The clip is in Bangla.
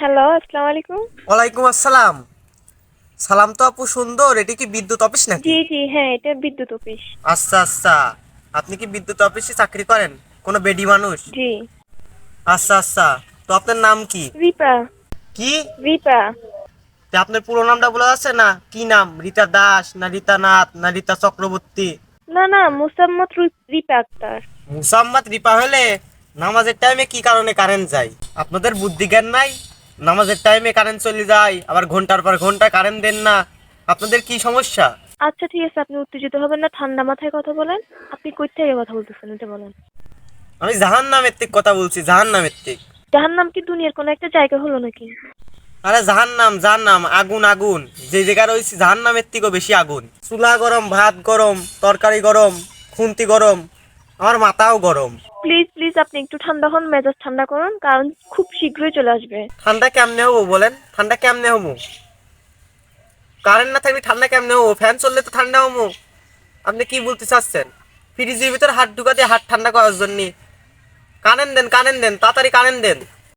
হ্যালো, আসসালামু আলাইকুম। ওয়ালাইকুম আসসালাম। সালাম তো আপু সুন্দর, এটি কি বিদ্যুৎ অফিস নাকি? জি, জি, হ্যাঁ, এটা বিদ্যুৎ অফিস। আচ্ছা আচ্ছা, আপনি কি বিদ্যুৎ অফিসে চাকরি করেন? কোনো বেডি মানুষ? জি, আচ্ছা আচ্ছা, তো আপনার নাম কি? রিপা, কি? রিপা। তা আপনার পুরো নামটা বলা যাচ্ছে না? কি নাম? রীতা দাস না রীতা নাথ না রীতা চক্রবর্তী? না, না, মোসাম্মদ রিপা আক্তার। মুসাম্মদ রিপা হলে নামাজের টাইমে কি কারণে কারেন্ট যায়? আপনাদের বুদ্ধি জ্ঞান নাই? নামাজের টাইমে কারেন্ট চলে যায়, আবার ঘন্টার পর ঘন্টা কারেন্ট দেন না। আপনাদের কি সমস্যা? আচ্ছা, ঠিক আছে, আপনি উত্তেজিত হবেন না, ঠান্ডা মাথায় কথা বলেন। আপনি কই থেকে কথা বলতেছেন এটা বলেন। আমি জাহান্নামের থেকে কথা বলছি, জাহান্নামের থেকে। জাহান্নাম কি দুনিয়ার কোনো একটা জায়গা হলো নাকি? আরে জাহান্নাম জাহান্নাম, আগুন আগুন। যে জায়গা রয়েছে জাহান্নামের থেকেও বেশি আগুন। চুলা গরম, ভাত গরম, তরকারি গরম, খুন্তি গরম, আমার মাথাও গরম। প্লিজ, প্লিজ, আপনি একটু ঠান্ডা হন, মেজাজ ঠান্ডা করুন, কারণ খুব শীঘ্রই চলে আসবে। ঠান্ডা কেমনে হবো বলেন? ঠান্ডা কেমনে হবো? কারেন্ট না থাকলে ঠান্ডা কেমনে হবো? ফ্যান চললে তো ঠান্ডা হবো। আপনি কি বলতে চাচ্ছেন? ফ্রিজের ভিতর হাত ঢুকা দিয়ে হাত ঠান্ডা করার জন্য? কারেন্ট দেন, কারেন্ট দেন, তাড়াতাড়ি কারেন্ট দেন।